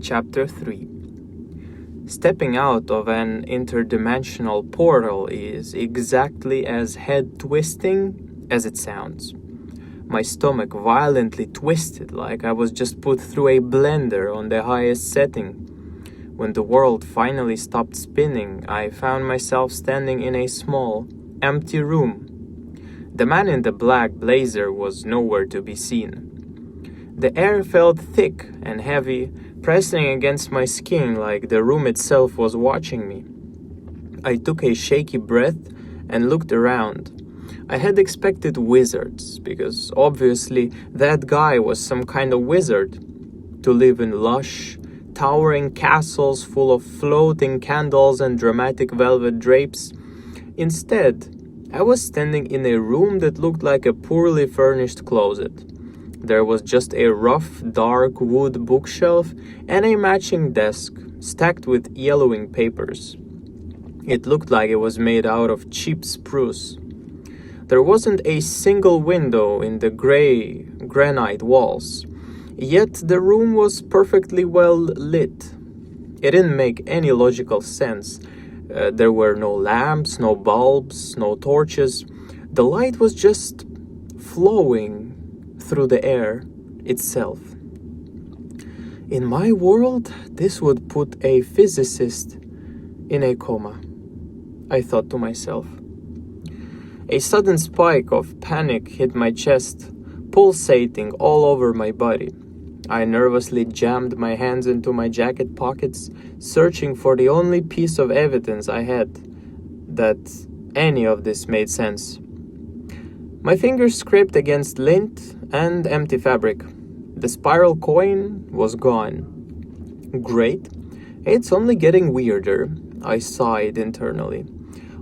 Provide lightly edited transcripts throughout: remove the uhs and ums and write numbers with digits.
Chapter 3. Stepping out of an interdimensional portal is exactly as head-twisting as it sounds. My stomach violently twisted like I was just put through a blender on the highest setting. When the world finally stopped spinning, I found myself standing in a small, empty room. The man in the black blazer was nowhere to be seen. The air felt thick and heavy, pressing against my skin like the room itself was watching me. I took a shaky breath and looked around. I had expected wizards, because obviously that guy was some kind of wizard. To live in lush, towering castles full of floating candles and dramatic velvet drapes. Instead, I was standing in a room that looked like a poorly furnished closet. There was just a rough, dark wood bookshelf and a matching desk, stacked with yellowing papers. It looked like it was made out of cheap spruce. There wasn't a single window in the gray granite walls, yet the room was perfectly well lit. It didn't make any logical sense. There were no lamps, no bulbs, no torches. The light was just flowing through the air itself. In my world, this would put a physicist in a coma, I thought to myself. A sudden spike of panic hit my chest, pulsating all over my body. I nervously jammed my hands into my jacket pockets, searching for the only piece of evidence I had that any of this made sense. My fingers scraped against lint and empty fabric. The spiral coin was gone. Great. It's only getting weirder, I sighed internally.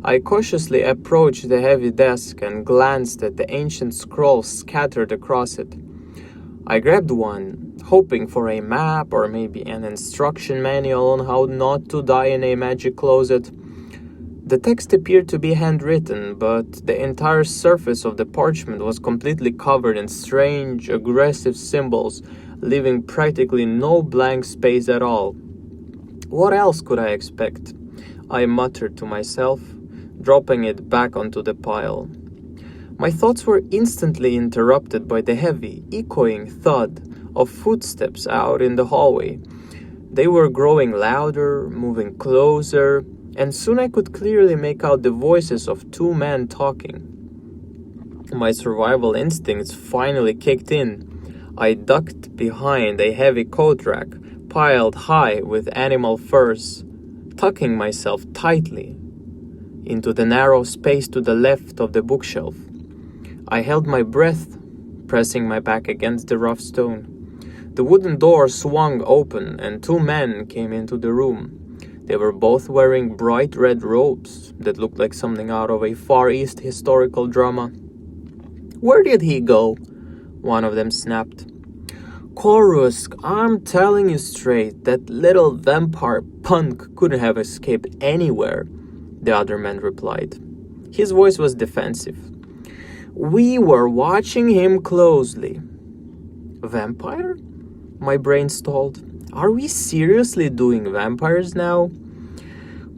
I cautiously approached the heavy desk and glanced at the ancient scrolls scattered across it. I grabbed one, hoping for a map or maybe an instruction manual on how not to die in a magic closet. The text appeared to be handwritten, but the entire surface of the parchment was completely covered in strange, aggressive symbols, leaving practically no blank space at all. What else could I expect? I muttered to myself, dropping it back onto the pile. My thoughts were instantly interrupted by the heavy, echoing thud of footsteps out in the hallway. They were growing louder, moving closer, and soon I could clearly make out the voices of two men talking. My survival instincts finally kicked in. I ducked behind a heavy coat rack piled high with animal furs, tucking myself tightly into the narrow space to the left of the bookshelf. I held my breath, pressing my back against the rough stone. The wooden door swung open and two men came into the room. They were both wearing bright red robes that looked like something out of a Far East historical drama. "Where did he go?" one of them snapped. "Korusk, I'm telling you straight, that little vampire punk couldn't have escaped anywhere," the other man replied. His voice was defensive. "We were watching him closely." "Vampire?" My brain stalled. Are we seriously doing vampires now?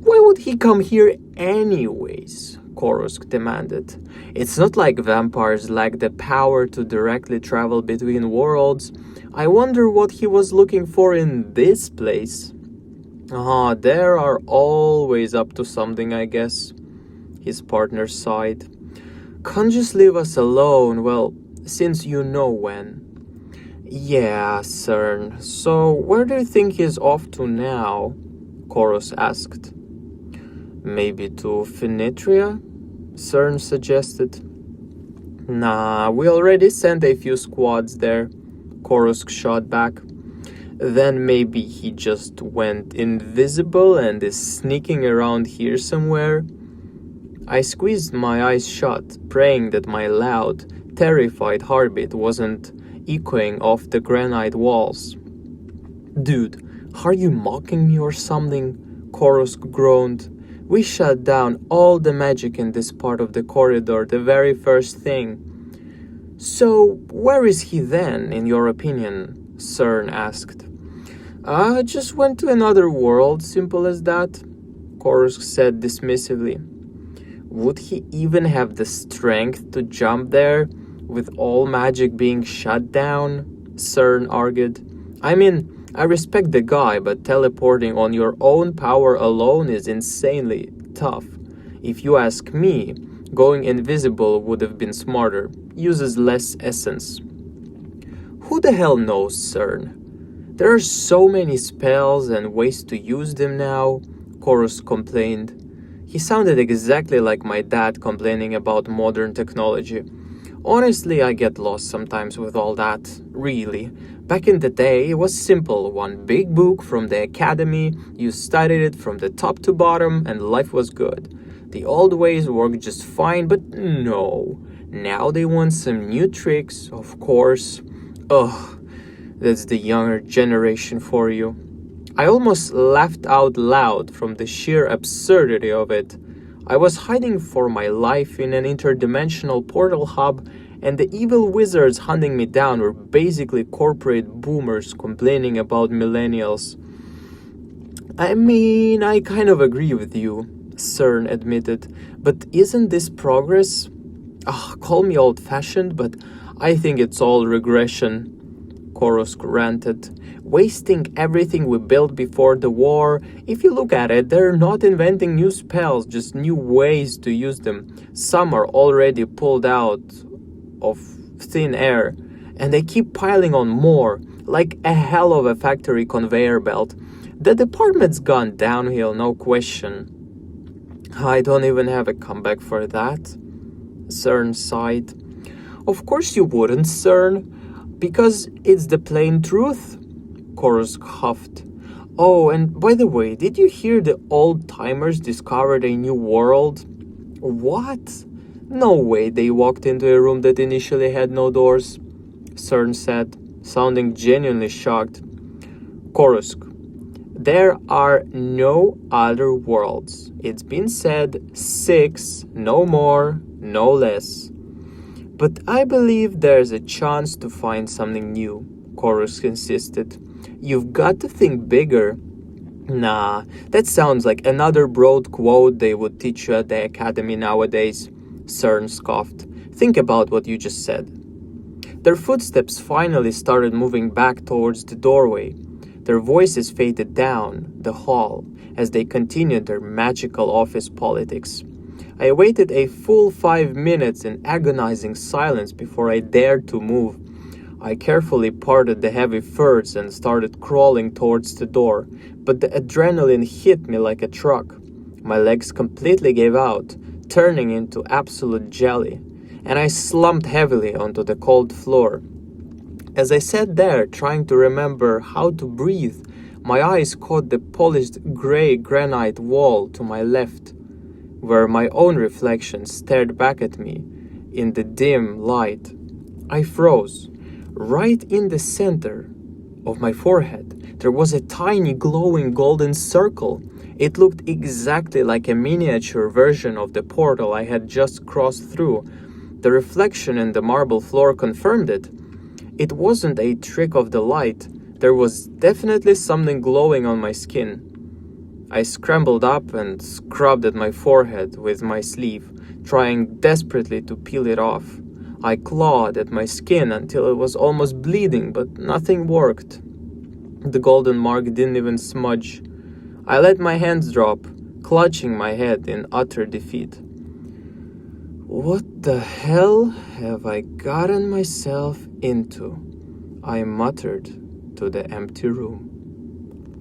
"Why would he come here anyways?" Korusk demanded. "It's not like vampires lack the power to directly travel between worlds. I wonder what he was looking for in this place." They are always up to something, I guess." His partner sighed. "Can't just leave us alone, well, since you know when." "Yeah, CERN. So where do you think he's off to now?" Koros asked. "Maybe to Phoenitria?" CERN suggested. "Nah, we already sent a few squads there," Koros shot back. "Then maybe he just went invisible and is sneaking around here somewhere?" I squeezed my eyes shut, praying that my loud, terrified heartbeat wasn't echoing off the granite walls. "Dude, are you mocking me or something?" Koros groaned. "We shut down all the magic in this part of the corridor the very first thing." "So, where is he then, in your opinion?" CERN asked. I just went to another world, simple as that, Korosk said dismissively. Would he even have the strength to jump there, with all magic being shut down? CERN argued. I mean, I respect the guy, but teleporting on your own power alone is insanely tough. If you ask me, going invisible would have been smarter, uses less essence. Who the hell knows, CERN? There are so many spells and ways to use them now, Chorus complained. He sounded exactly like my dad complaining about modern technology. Honestly, I get lost sometimes with all that, really. Back in the day, it was simple. One big book from the academy, you studied it from the top to bottom, and life was good. The old ways worked just fine, but no. Now they want some new tricks, of course. Ugh, that's the younger generation for you. I almost laughed out loud from the sheer absurdity of it. I was hiding for my life in an interdimensional portal hub, and the evil wizards hunting me down were basically corporate boomers complaining about millennials. I mean, I kind of agree with you, CERN admitted, but isn't this progress? Call me old-fashioned, but I think it's all regression, Korosk ranted. Wasting everything we built before the war. If you look at it, they're not inventing new spells, just new ways to use them. Some are already pulled out of thin air, and they keep piling on more, like a hell of a factory conveyor belt. The department's gone downhill, no question. I don't even have a comeback for that, CERN sighed. Of course you wouldn't, CERN, because it's the plain truth, Korosk huffed. Oh, and by the way, did you hear the old-timers discovered a new world? What? No way they walked into a room that initially had no doors, CERN said, sounding genuinely shocked. Korosk, there are no other worlds. It's been said 6, no more, no less. But I believe there's a chance to find something new, Korosk insisted. You've got to think bigger. Nah, that sounds like another broad quote they would teach you at the academy nowadays, CERN scoffed. Think about what you just said. Their footsteps finally started moving back towards the doorway. Their voices faded down the hall as they continued their magical office politics. I waited a full 5 minutes in agonizing silence before I dared to move. I carefully parted the heavy furs and started crawling towards the door, but the adrenaline hit me like a truck. My legs completely gave out, turning into absolute jelly, and I slumped heavily onto the cold floor. As I sat there trying to remember how to breathe, my eyes caught the polished gray granite wall to my left, where my own reflection stared back at me in the dim light. I froze. Right in the center of my forehead, there was a tiny glowing golden circle. It looked exactly like a miniature version of the portal I had just crossed through. The reflection in the marble floor confirmed it. It wasn't a trick of the light. There was definitely something glowing on my skin. I scrambled up and scrubbed at my forehead with my sleeve, trying desperately to peel it off. I clawed at my skin until it was almost bleeding, but nothing worked. The golden mark didn't even smudge. I let my hands drop, clutching my head in utter defeat. What the hell have I gotten myself into? I muttered to the empty room.